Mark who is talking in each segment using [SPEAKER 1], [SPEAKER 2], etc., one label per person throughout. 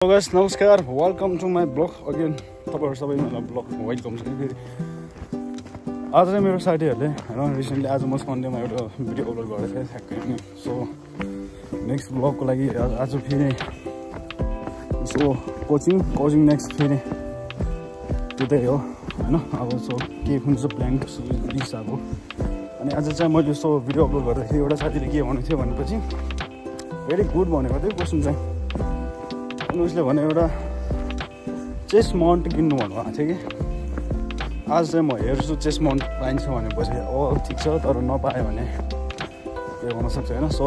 [SPEAKER 1] Hello guys, नमस्कार, welcome to my blog again. तपाईँहरू सबैलाई ब्लग वेलकम छ। फेरि आज चाहिँ मेरो साथीहरूले होइन रिसेन्टली आज म सन्डेमा एउटा भिडियो अपलोड गरेको थिएँ ठ्याक्कै होइन। सो नेक्स्ट ब्लगको लागि आज फेरि सो कोचिङ नेक्स्ट फेरि त्यतै हो होइन। अब सो के हुन्छ प्लान रिस अब। अनि आज चाहिँ मैले सो भिडियो अपलोड गर्दाखेरि एउटा साथीले के भनेको थियो भनेपछि भेरी गुड भनेको थियो क्वेसन चाहिँ। अनि उसले भने एउटा चेस माउन्ट किन्नु भन्नुभएको थियो कि आज चाहिँ म हेर्छु चेस माउन्ट पाइन्छ भनेपछि ठिक छ, तर नपाएँ भने के हुनसक्छ होइन। सो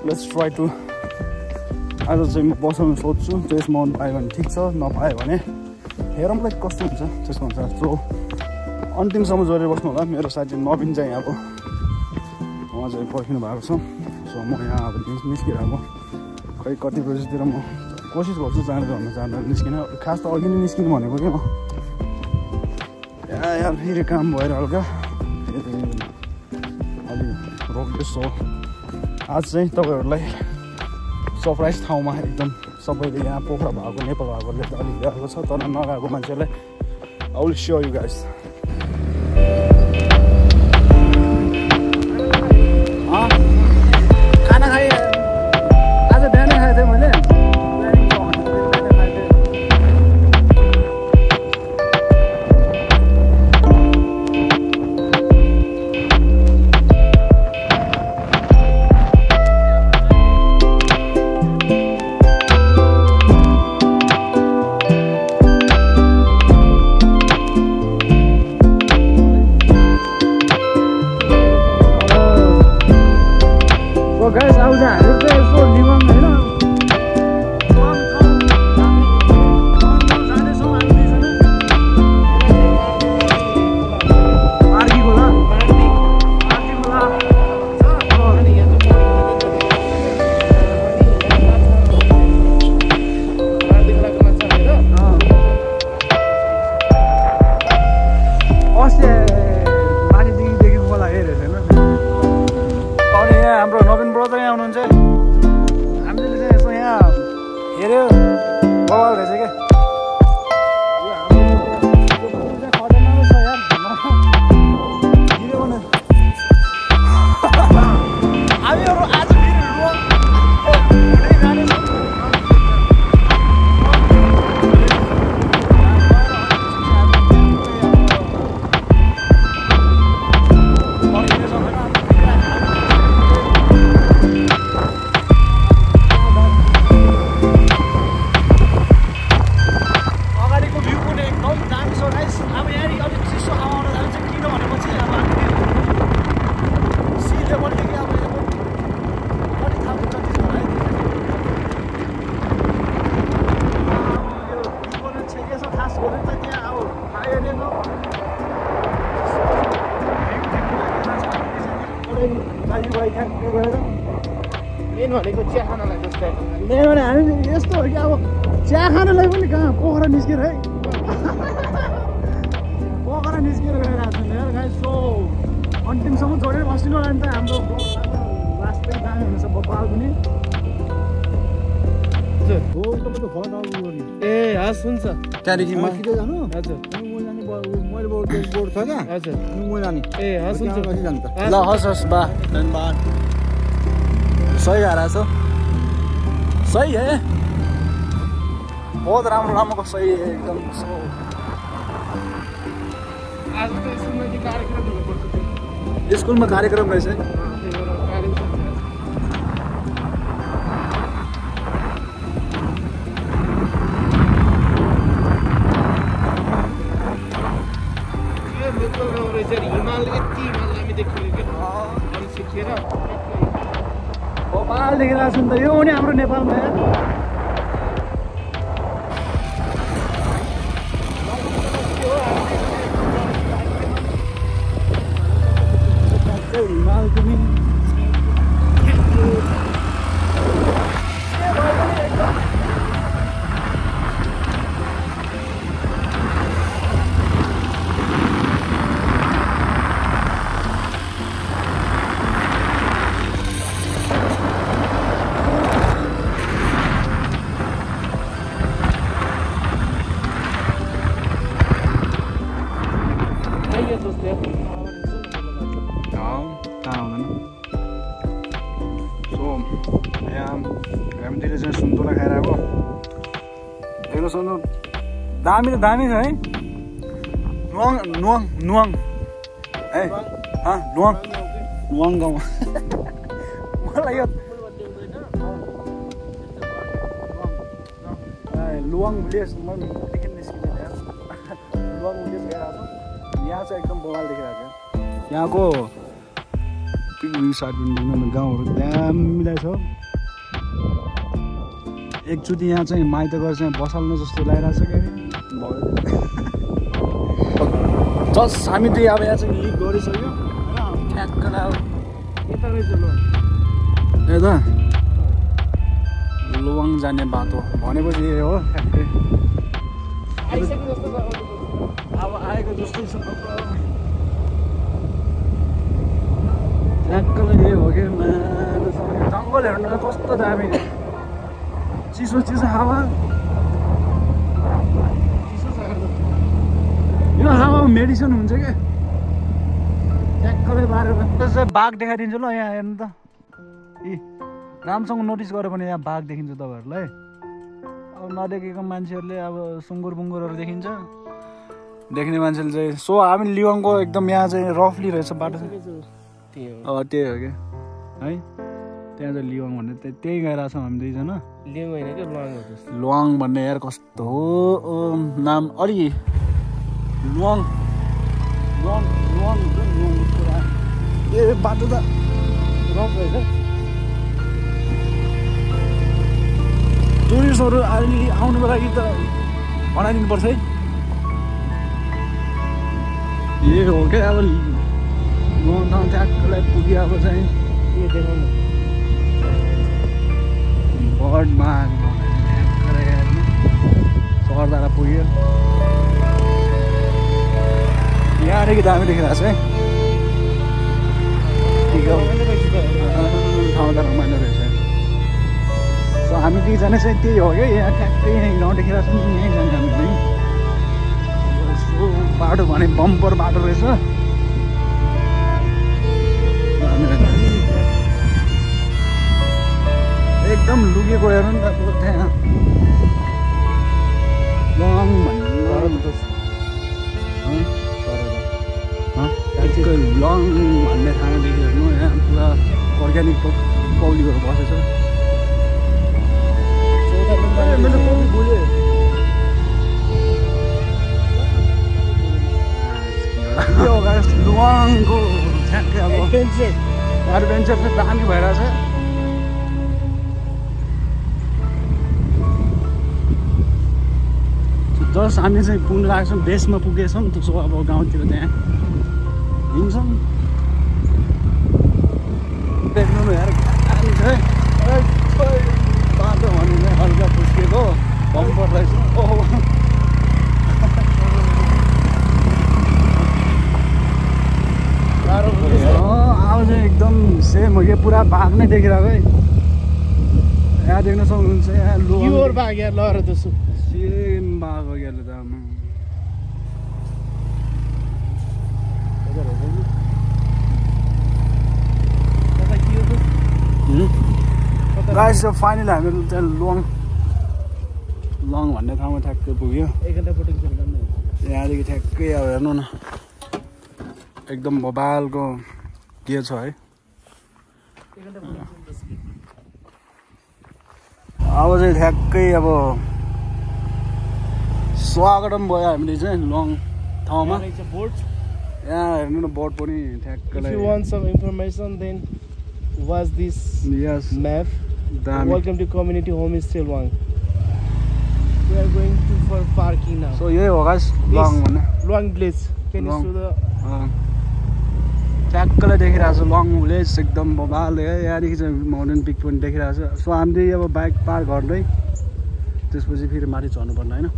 [SPEAKER 1] लेट्स ट्राई टु आज चाहिँ म बसाउनु सोध्छु। चेस माउन्ट पाएँ भने ठिक छ, नपाएँ भने हेरौँलाई कस्तो हुन्छ त्यसको अनुसार। सो अन्तिमसम्म जोडेर बस्नु होला। मेरो साथी नवीन चाहिँ अब उहाँ चाहिँ पर्खिनु भएको छ। सो म यहाँ अब निस्किरहेको खै कति बजीतिर म कोसिस गर्छु जाँदा निस्किन। खास त अघि नै निस्किनु भनेको कि म यार फेरि काम भएर हल्का अलि रोक्दै। सो आज चाहिँ तपाईँहरूलाई सरप्राइज ठाउँमा एकदम सबैले यहाँ पोखरा भएको नेपाल भएकोले त अलिक गएको छ, तर नगएको मान्छेलाई I will show you guys. खाना खाएँ आज बिहानै खाएको थिएँ मैले। गाइस आउँछ हाम्रो चाहिँ यसो लिवाङ होइन हाम्रो नवीन ब्रदर यहाँ हुनुहुन्छ। हामीले चाहिँ यसो यहाँ हेऱ्यो बवाल रहेछ क्या। हामीहरू आज मेन भनेको चिया खानलाई जस्तै मेन भने हामी यस्तो हो कि अब चिया खानलाई पनि कहाँ पोखरा निस्केर है पोखरा निस्केर गइरहेको छ यार गाइस। सो अन्तिमसम्म जोडेर बस्नु होला नि त। हाम्रो लास्टै दामी हुनेछ बपाल पनि हो। तपाईँको घर आउनु गर्नु ए हस् हुन्छ। त्यहाँदेखि माथि जानु हजुर मैले बोर्ड छ क्या हजुर म जाने ए हस् हुन्छ जानु त ल हस् बा धन्यवाद। सही आ रहा है। सही है, बहुत राम्रो सही है एकदम। आज तो स्कूल में कार्यक्रम रहेछ। हिमाल यति हामी देख्यो भोपाल देखिरहेको छु नि त। यो पनि हाम्रो नेपालमा हिमाल पनि खाएर आएको देख्न सक्नु दामी त दामी छ है नुवाङ नुवाङ नुवाङ ए नुवाङ नुवाङ गाउँ मलाई यो लुवाङ भिलेज मैले निस्किँदैन लुवाङ भिलेज गइरहेको छु यहाँ चाहिँ एकदम बवाल देखिरहेको छ यहाँको साइड गाउँहरू दामी छ एकचोटि यहाँ चाहिँ माइत गएर चाहिँ बसाल्नु जस्तो लागिरहेको छ कि जस्ट हामी त्यही अब यहाँ चाहिँ लिक गरिसक्यो ठ्याक्क यता रहेछ यता लुवाङ जाने बाटो भनेपछि यही हो ठ्याक्कै अब आएको जस्तै छ ठ्याक्कलाई यही हो कि जङ्गल हेर्नु कस्तो दामी चिसो चिसो हावा यो हावा मेडिसिन हुन्छ क्या ट्याक्कै बारेर बाघ देखाइदिन्छु ल यहाँ हेर्नु त राम्रोसँग नोटिस गऱ्यो भने यहाँ बाघ देखिन्छ तपाईँहरूलाई अब नदेखेको मान्छेहरूले अब सुँगुर बुङ्गुरहरू देखिन्छ देख्ने मान्छेले चाहिँ सो हामी लिवाङको एकदम यहाँ चाहिँ रफली रहेछ बाटो त्यही हो कि है त्यहाँ चाहिँ लिवाङ भन्ने त्यही गइरहेको छौँ हामी दुईजना लुवाङ भन्ने यार कस्तो हो नाम अलि लुवाङ लुवाङ लुवाङ ए बाटो त रफ रहेछ टुरिस्टहरू अलि आउनुको लागि त बनाइदिनु पर्छ है ए हो क्या अब ठाउँ ठ्याक्कलाई पुग्यो अब चाहिँ के देखाउनु बर्डमा सरदारा पुग्यो यहाँदेखि दामी देखिरहेको छ है ठाउँ त रमाइलो रहेछ सो हामी दुईजना चाहिँ त्यही हो क्या यहाँ ठ्याक्कै यहीँ गाउँ देखिरहेको छ यहीँ जाने हामी चाहिँ बाटो भने बम्पर बाटो रहेछ एकदम लुकेको हेर्नु नि त त्यहाँ लङ भन्ने लङ भन्ने ठाउँदेखि हेर्नु यहाँ पुरा अर्ग्यानिक पौलीहरू बसेछ लुवाङको ठ्याक्कै अब एडभेन्चर चाहिँ दामी भइरहेछ जस्ट हामी चाहिँ पुग्नु लाग्छौँ बेसमा पुगेछौँ त्यसो अब गाउँतिर त्यहाँ हिँड्छौँ देख्नु हेर गाडी छ बाटो भने हल्का फुस्केको बम्पर रहेछ अब चाहिँ एकदम सेम हो कि पुरा बाघ नै देखिरहेको है यहाँ देख्न सक्नुहुन्छ यहाँ लोर बाघ यहाँ लहर त सेम बाघ हो क्या त गाइस फाइनली हामी त्यहाँ लङ भन्ने ठाउँमा ठ्याक्कै पुग्यो यहाँदेखि ठ्याक्कै अब हेर्नु न एकदम बबालको के छ है अब चाहिँ ठ्याक्कै अब स्वागतम भयो हामीले चाहिँ लङ ठाउँमा यहाँ हेर्नु न बोर्ड पनि ठ्याक्कै
[SPEAKER 2] was this map. Welcome to community homestay Luang. We are going to for parking now.
[SPEAKER 1] So yeah, guys,
[SPEAKER 2] Luang village. Can you show the
[SPEAKER 1] ठ्याक्कले देखिरहेको छ लङ भिलेज एकदम बबाल यहाँदेखि चाहिँ माउन्टेन पिक पनि देखिरहेको छ सो हामीले अब बाइक पार्क गर्दै त्यसपछि फेरि माथि चढ्नु पर्ने होइन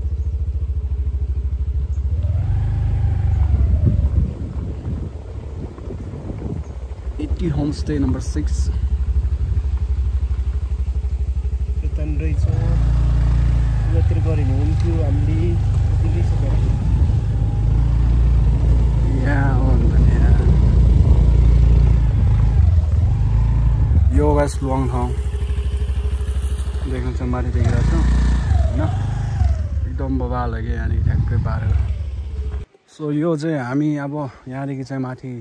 [SPEAKER 1] 80 homestay number 6. Yo guys, Luang ठाउँ देख्नु चाहिँ माथि देखिरहेको छ होइन एकदम बबाल हो कि यहाँदेखि ठ्याक्कै पारेर सो यो चाहिँ हामी अब यहाँदेखि चाहिँ माथि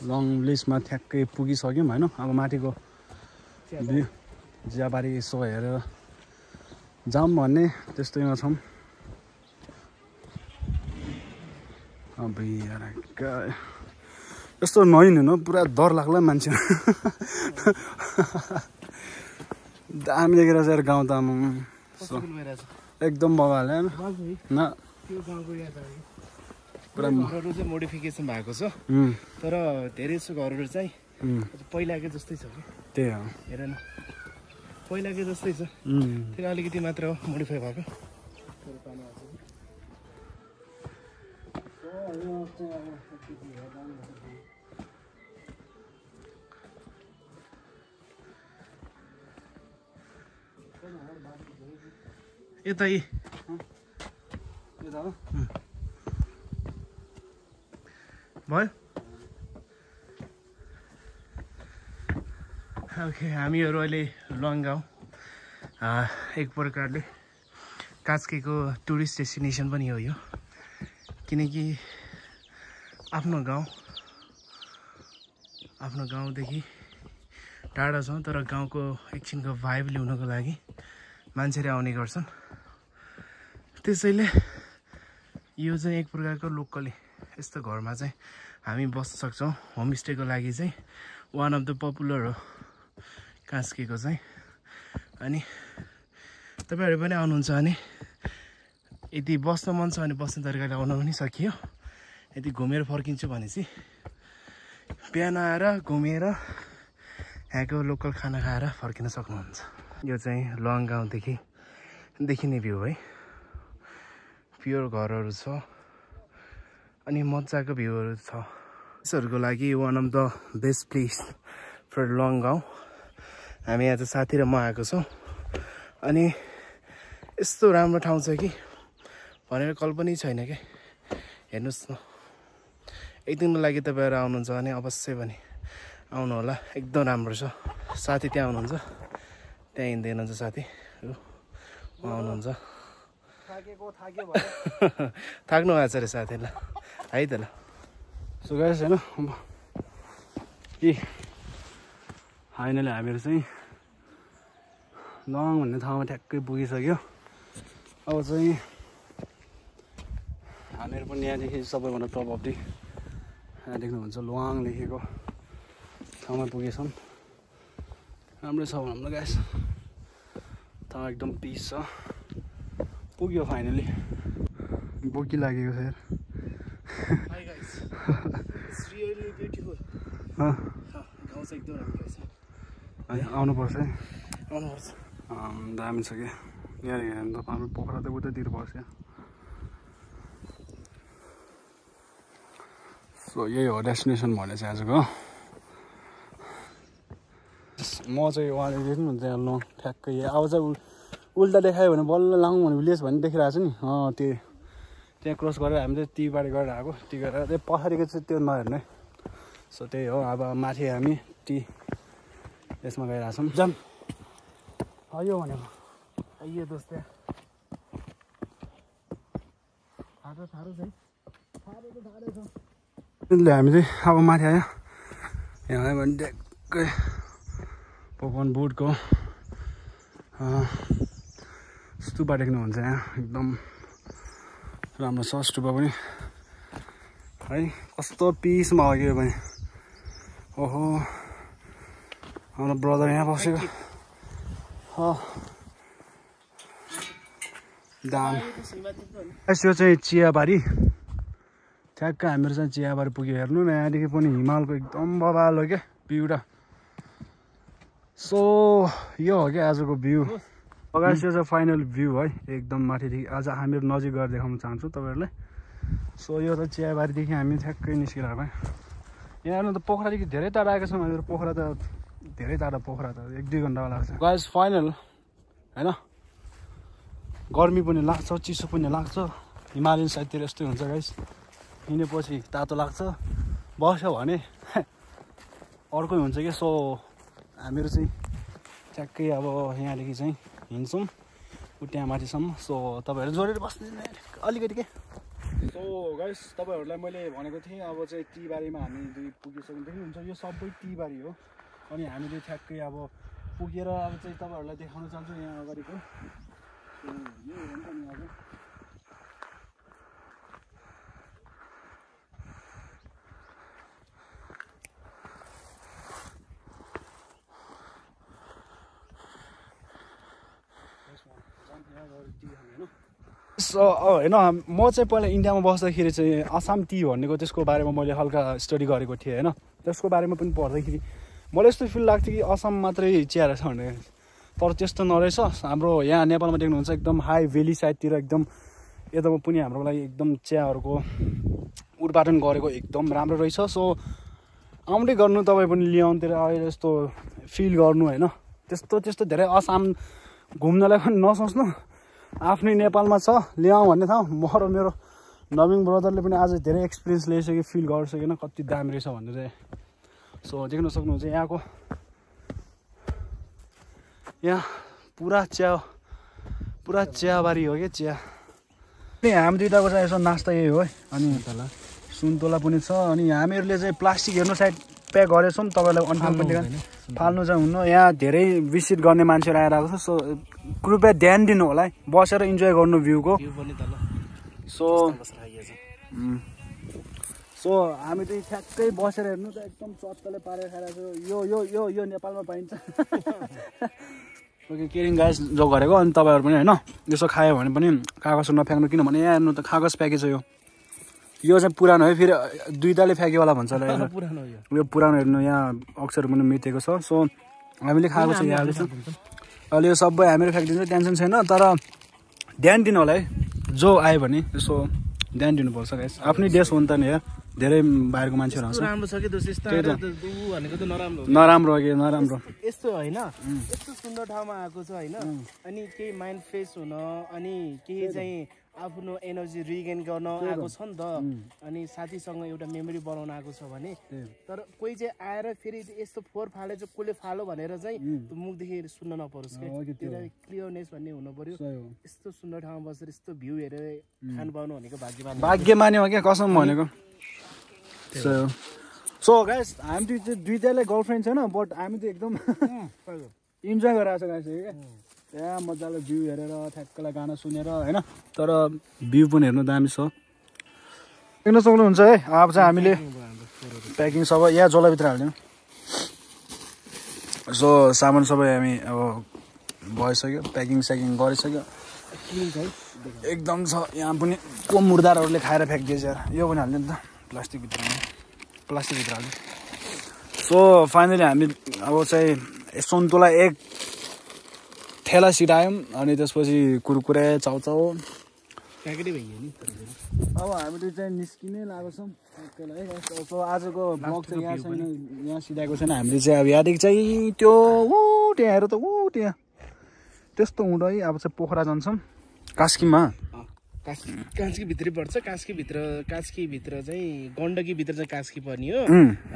[SPEAKER 1] लङ लिस्टमा ठ्याक्कै पुगिसक्यौँ होइन अब माथिको चियाबारी यसो हेरेर जाऊँ भन्ने त्यस्तैमा छौँ अब यस्तो नहिँड्नु पुरा डर लाग्ला मान्छे दामी देखेर चाहिँ गाउँ त एकदम बबाल होइन न
[SPEAKER 2] त्यो गाउँको याद आयो पुरा घरहरू चाहिँ मोडिफिकेसन भएको छ तर धेरै जस्तो घरहरू चाहिँ पहिलाकै जस्तै छ कि
[SPEAKER 1] त्यही हो
[SPEAKER 2] हेर न पहिलाकै जस्तै छ फेरि अलिकति मात्र हो मोडिफाई भएको यता भयो ओके हामीहरू अहिले लङ गाउँ एक प्रकारले कास्कीको टुरिस्ट डेस्टिनेसन पनि हो यो किनकि आफ्नो गाउँदेखि टाढा छौँ तर गाउँको एकछिनको भाइब ल्याउनको लागि मान्छेले आउने गर्छन् त्यसैले यो चाहिँ एक प्रकारको लोकली यस्तो घरमा चाहिँ हामी बस्न सक्छौँ होमस्टेको लागि चाहिँ वान अफ द पपुलर हो कास्कीको चाहिँ अनि तपाईँहरू पनि आउनुहुन्छ भने यदि बस्न मन छ भने बस्ने तरिकाले आउन पनि सकियो यदि घुमेर फर्किन्छु भनेपछि बिहान आएर घुमेर यहाँको लोकल खाना खाएर फर्किन सक्नुहुन्छ यो चाहिँ लङ गाउँदेखि देखिने भ्यू है प्योर घरहरू छ अनि मजाको भ्यूहरू छ यसहरूको लागि one of the best place for लङ गाउँ हामी आज साथी र म आएको छौँ अनि यस्तो राम्रो ठाउँ छ कि भनेर कल्पनै छैन क्या हेर्नुहोस् न एक दिनको लागि तपाईँहरू आउनुहुन्छ भने अवश्य पनि आउनु होला एकदम राम्रो छ साथी त्यहाँ आउनुहुन्छ त्यहाँ हिँड्दै हुनुहुन्छ साथी आउनुहुन्छ थाक्नु भएको छ अरे साथीलाई है त ल
[SPEAKER 1] सो गाइस होइन कि फाइनली हामीहरू चाहिँ लङ भन्ने ठाउँमा ठ्याक्कै पुगिसक्यो अब चाहिँ हामीहरू पनि यहाँदेखि सबैभन्दा टप अफ दी यहाँ देख्नुहुन्छ लुवाङ लेखेको ठाउँमा पुगेछौँ राम्रै छ हाम्रो गाइस ठाउँ एकदम पिस छ पुग्यो फाइनली बोकी लागेको छ यार आउनुपर्छ है दामी छ क्या यहाँ हेर्नु त हाम्रो पोखरा त उतैतिर पर्छ सो यही हो डेस्टिनेसन भने चाहिँ आजको म चाहिँ उहाँले देख्नु त्यहाँ ल ठ्याक्कै अब चाहिँ उल्टा देखायो भने बल्ल लाउँ भने भिलेज भन्ने देखिरहेको छ नि त्यहाँ क्रस गरेर हामी चाहिँ टीबारी गरेर आएको टी गरेर त्यही पछाडिको चाहिँ त्यो नहेर्ने सो त्यही हो अब माथि हामी टी यसमा गइरहेछौँ जाम यो भनेको
[SPEAKER 2] आइयो दोस्त थारो चाहिँ
[SPEAKER 1] त्यसले हामी चाहिँ अब माथि आयो यहाँ आयो भने ट्याक्कै पोकन बुटको स्तुपा देख्नुहुन्छ यहाँ एकदम राम्रो छ स्तुपा पनि है कस्तो पिसमा हो कि भने ओहो हाम्रो ब्रदर यहाँ बसेको दाम यो चाहिँ चियाबारी ठ्याक्क हामीहरू चाहिँ चियाबारी पुग्यो हेर्नु न यहाँदेखि पनि हिमालको एकदम बबाल हो क्या भ्यूटा सो यो हो क्या आजको भ्यू अगाडि यो चाहिँ फाइनल भ्यू है एकदम माथिदेखि आज हामीहरू नजिक गएर देखाउन चाहन्छौँ तपाईँहरूलाई सो यो त चियाबारीदेखि हामी ठ्याक्कै निस्किरहेको यहाँ हेर्नु त पोखरादेखि धेरै टाढा आएको छौँ हामीहरू पोखरा त धेरै टाढा पोखरा त 1-2 घन्टा लाग्छ गाइस फाइनल होइन गर्मी पनि लाग्छ चिसो पनि लाग्छ हिमालयन साइडतिर यस्तै हुन्छ गाइस हिँडेपछि तातो लाग्छ बस्यो भने अर्कै हुन्छ क्या सो हामीहरू चाहिँ ठ्याक्कै अब यहाँदेखि चाहिँ हिँड्छौँ त्यहाँ माथिसम्म सो तपाईँहरू जोडेर बस्नु अलिकति के सो गाइस तपाईँहरूलाई मैले भनेको थिएँ अब चाहिँ टी बारीमा हामी दुई पुगिसकेदेखि हुन्छ यो सबै टी बारी हो अनि हामीले ठ्याक्कै अब पुगेर अब चाहिँ तपाईँहरूलाई देखाउन चाहन्छु यहाँ अगाडिको सो यो हो नि त नि अब सो होइन म चाहिँ पहिला इन्डियामा बस्दाखेरि चाहिँ आसाम टी भनेको त्यसको बारेमा मैले हल्का स्टडी गरेको थिएँ होइन त्यसको बारेमा पनि पढ्दाखेरि मलाई यस्तो फिल लाग्थ्यो कि असम मात्रै चिया रहेछ भने तर त्यस्तो नरहेछ हाम्रो यहाँ नेपालमा देख्नुहुन्छ एकदम हाई भ्याली साइडतिर एकदम यतामा पनि हाम्रो लागि एकदम चियाहरूको उत्पादन गरेको एकदम राम्रो रहेछ सो आउँदै गर्नु तपाईँ पनि लियोनतिर आएर यस्तो फिल गर्नु होइन त्यस्तो धेरै असम घुम्नलाई पनि नसोच्नु आफ्नै नेपालमा छ ल्याउँ भन्ने ठाउँ म र मेरो नवीन ब्रदरले पनि आज धेरै एक्सपिरियन्स लिइसक्यो फिल गरिसकेन कति दामी रहेछ भनेर चाहिँ सो देख्न सक्नुहुन्छ यहाँको यहाँ पुरा चियाबारी हो क्या चिया हामी दुइटाको चाहिँ यसो नास्ता यही हो है अनि सुन्तोला पनि छ अनि हामीहरूले चाहिँ प्लास्टिक हेर्नु साइड प्याक गरेछौँ तपाईँलाई अन्ठाउनु पनि फाल्नु चाहिँ हुन्न यहाँ धेरै विजिट गर्ने मान्छेहरू आइरहेको छ सो कृपया ध्यान दिनु होला है बसेर इन्जोय गर्नु भ्यूको सो हामी चाहिँ ठ्याक्कै बसेर हेर्नु त एकदम चत्तले पारेर खाइरहेको छ यो नेपालमा पाइन्छ ओके केरिङ गाइस जो गरेको अनि तपाईँहरू पनि होइन यसो खायो भने पनि कागज नफ्याँक्नु किनभने यहाँ हेर्नु त कागज प्याकेज हो यो चाहिँ पुरानो है फेरि दुईटाले फ्याँकेवाला भन्छ होला यो पुरानो हेर्नु यहाँ अक्षर पनि मेटेको छ सो हामीले खाएको छ यहाँ अहिले यो सबै हामीहरू फ्याँकिदिन्छ टेन्सन छैन तर ध्यान दिनु होला है जो आयो भने यसो ध्यान दिनुपर्छ गाइस आफ्नै देश हो नि त नि यहाँ धेरै बाहिरको मान्छेहरू आउँछ नराम्रो हो कि नराम्रो
[SPEAKER 2] यस्तो होइन यस्तो सुन्दर ठाउँमा आएको छ होइन अनि केही माइन्ड फ्रेस हुन अनि केही चाहिँ आफ्नो एनर्जी रिगेन गर्न आएको छ नि त अनि साथीसँग एउटा मेमोरी बनाउन आएको छ भने तर कोही चाहिँ आएर फेरि यस्तो फोहोर फाले चाहिँ कसले फालो भनेर चाहिँ मुखदेखि सुन्न नपरोस् क्या क्लियरनेस भन्ने हुनु पर्यो यस्तो सुन्दर ठाउँमा बसेर यस्तो भ्यू हेरेर खानु पाउनु भनेको
[SPEAKER 1] भाग्यमानी हो क्या कसम भनेको सो गाइस हामी दुईटालाई गर्लफ्रेन्ड छैन बट हामी त एकदम इन्जोय गरिरहेको छ गाइस क्या त्यहाँ मजाले भ्यू हेरेर ठ्याक्कलाई गाना सुनेर होइन तर भ्यू पनि हेर्नु दामी छ देख्न सक्नुहुन्छ है अब चाहिँ हामीले प्याकिङ सबै यहाँ झोलाभित्र हाल्दिउँ सो सामान सबै हामी अब भइसक्यो प्याकिङ स्याकिङ गरिसक्यो एकदम छ यहाँ पनि को मुर्दारहरूले खाएर फ्याँकिदिएछ यो पनि हाल्ने नि त प्लास्टिकभित्र हाल्ने सो फाइनली हामी अब चाहिँ सुन्तोला एक ठेला सिटायौँ अनि त्यसपछि कुरकुरे चाउचाउ अब हामीले चाहिँ निस्किनै लागेको छौँ सो आजको ब्लग चाहिँ यहाँ छैन यहाँ सिधाएको छैन हामीले चाहिँ अब यहाँदेखि चाहिँ त्यो त्यहाँ हेर त त्यहाँ त्यस्तो हुँदै अब चाहिँ पोखरा जान्छौँ कास्कीमा
[SPEAKER 2] कास्कीभित्रै पर्छ कास्कीभित्र चाहिँ गण्डकीभित्र चाहिँ कास्की पर्ने हो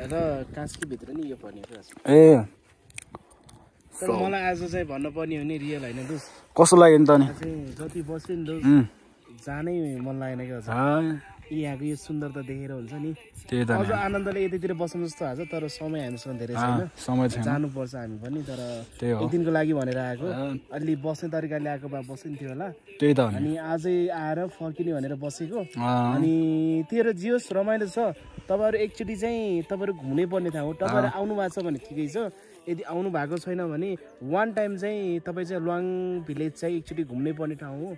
[SPEAKER 2] र कास्कीभित्र नि यो पर्ने
[SPEAKER 1] ए
[SPEAKER 2] तर मलाई आज चाहिँ भन्नुपर्ने हो नि रियल होइन दोस्त
[SPEAKER 1] कस्तो लाग्यो नि त नि
[SPEAKER 2] जति बस्यो नि दोस्त जानै मन लागेन क्या यहाँको यो सुन्दरता देखेर हुन्छ नि अझ आनन्दले यतितिर बस्नु जस्तो आज तर समय हामीसँग धेरै छैन जानुपर्छ हामी पनि तर एक दिनको लागि भनेर आएको अलि बस्ने तरिकाले आएको भए बसिन्थ्यो होला अनि आजै आएर फर्किने भनेर बसेको अनि तेरो जियोस् रमाइलो छ तपाईँहरू एकचोटि चाहिँ तपाईँहरू घुम्नै पर्ने ठाउँ हो तपाईँहरू आउनु भएको छ भने ठिकै छ यदि आउनु भएको छैन भने वान टाइम चाहिँ तपाईँ चाहिँ लुवाङ भिलेज चाहिँ एकचोटि घुम्नै पर्ने ठाउँ हो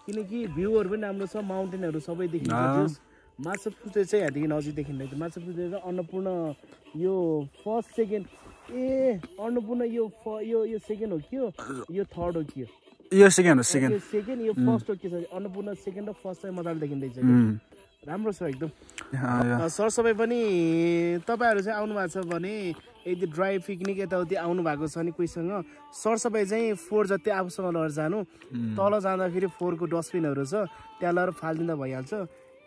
[SPEAKER 2] किनकि भ्यूहरू पनि राम्रो छ माउन्टेनहरू सबै देखिन्छ माछापुच्छ्रे चाहिँ यहाँदेखि नजिक देखिँदैन माछापुच्छ्रे र अन्नपूर्ण यो फर्स्ट सेकेन्ड अन्नपूर्ण यो सेकेन्ड हो कि यो थर्ड हो कि
[SPEAKER 1] यो सेकेन्ड
[SPEAKER 2] यो फर्स्ट हो के छ अन्नपूर्ण सेकेन्ड र फर्स्ट चाहिँ मजाले देखिँदैछ राम्रो छ एकदम सरसफाइ पनि तपाईँहरू चाहिँ आउनु भएको छ भने यदि ड्राई पिकनिक यताउति आउनु भएको छ भने कोहीसँग सरसफाइ चाहिँ फोहोर जति आफूसँग लगेर जानु तल जाँदाखेरि फोहोरको डस्टबिनहरू छ त्यहाँ लगेर फालिदिँदा भइहाल्छ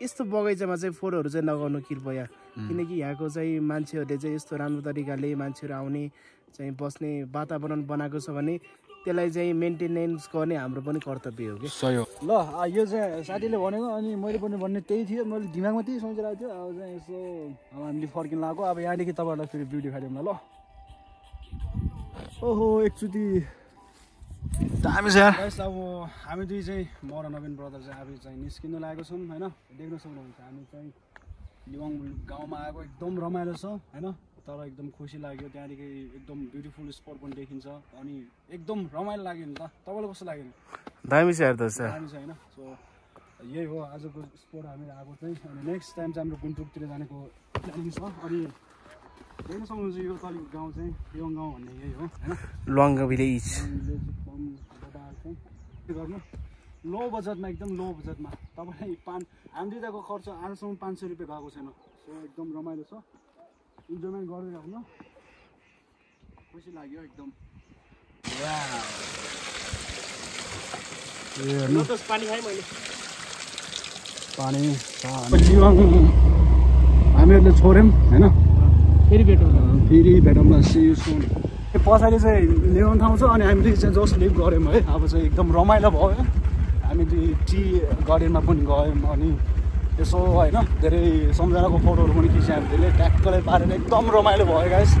[SPEAKER 2] यस्तो बगैँचामा चाहिँ फोहोरहरू चाहिँ नगर्नु कृपया किनकि यहाँको चाहिँ मान्छेहरूले चाहिँ यस्तो राम्रो तरिकाले मान्छेहरू आउने चाहिँ बस्ने वातावरण बनाएको छ भने त्यसलाई चाहिँ मेन्टेनेन्स गर्ने हाम्रो पनि कर्तव्य हो कि
[SPEAKER 1] सही हो ल यो चाहिँ साथीले भनेको अनि मैले पनि भन्ने त्यही थियो मैले दिमागमा त्यही सोचिरहेको थियो अब चाहिँ यसो अब हामीले फर्किन लाग्यो अब यहाँदेखि तपाईँहरूलाई फेरि भिडियो खाइदिउँ ल ओहो एकचोटि दामी छ यार गाइस अब हामी दुई चाहिँ म र नवीन ब्रदर चाहिँ अब चाहिँ निस्किनु लागेको छौँ होइन देख्न सक्नुहुन्छ हामी चाहिँ लिवाङ गाउँमा आएको एकदम रमाइलो छ होइन तर एकदम खुसी लाग्यो त्यहाँदेखि एकदम ब्युटिफुल स्पट पनि देखिन्छ अनि एकदम रमाइलो लाग्यो नि त तपाईँलाई कस्तो लाग्यो नि
[SPEAKER 2] दामी छ यार त
[SPEAKER 1] दामी छ होइन सो यही हो आजको स्पट हामी आएको चाहिँ अनि नेक्स्ट टाइम चाहिँ हाम्रो गुन्टुकतिर जानेको प्लानिङ छ अनि देख्न सक्नुहुन्छ यो तलिको गाउँ चाहिँ लिवाङ गाउँ भन्ने यही हो होइन
[SPEAKER 2] लुवाङ भिलेज
[SPEAKER 1] गर्नु लो बजेटमा एकदम लो बजेटमा तपाईँलाई हामी दुईटाको खर्च आजसम्म 500 रुपियाँ गएको छैन सो एकदम रमाइलो छ इन्जोयमेन्ट गर्दै आफ्नो खुसी लाग्यो एकदम पानी हामीहरूले छोड्यौँ होइन फेरि भेटौँ न सी यु सुन पछाडि चाहिँ ल्याउने ठाउँ छ अनि हामीले चाहिँ जस्ट लिभ गऱ्यौँ है अब चाहिँ एकदम रमाइलो भयो हामी टी गार्डनमा पनि गयौँ अनि यसो होइन धेरै सम्झनाको फोटोहरू पनि खिच्यौँ हामीले ट्याक्कै पारेर एकदम रमाइलो भयो गाइस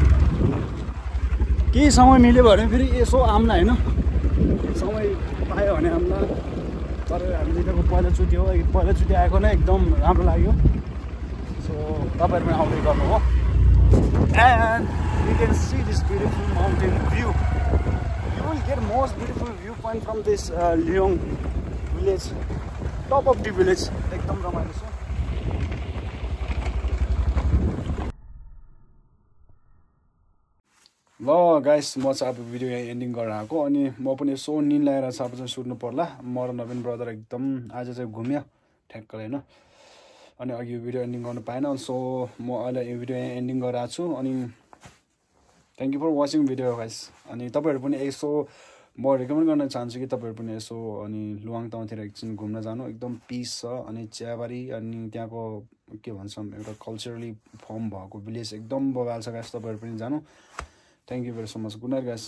[SPEAKER 1] केही समय मिल्यो भने फेरि यसो आम्ला होइन समय पायो भने आम्ला तर हामीले त्यहाँको पहिलोचोटि हो पहिलोचोटि आएको नै एकदम राम्रो लाग्यो सो तपाईँहरू पनि आउँदै गर्नु हो and you can see this beautiful mountain view. You will get most beautiful viewpoint from this Liong village, top of the village. एकदम रमाइलो छ ल गाइस म चाहिँ अब भिडियो यहाँ एन्डिङ गरेर आएको अनि म पनि यसो निन लगाएर चाहिँ अब चाहिँ सुत्नु पर्ला म र नवीन ब्रदर एकदम आज चाहिँ घुम्यो ठ्याक्कै होइन अनि अघि यो भिडियो एन्डिङ गर्नु पाएन सो म अहिले यो भिडियो यहाँ एन्डिङ गरिरहेको छु अनि thank you for watching video guys अनि तपाईँहरू पनि यसो म रेकमेन्ड गर्न चाहन्छु कि तपाईँहरू पनि यसो अनि लुवाङ टाउनतिर एकछिन घुम्न जानु एकदम पिस छ अनि चियाबारी अनि त्यहाँको के भन्छौँ एउटा कल्चरली फर्म भएको भिलेज एकदम बगाल छ गाइस तपाईँहरू पनि जानु thank you very so much good night guys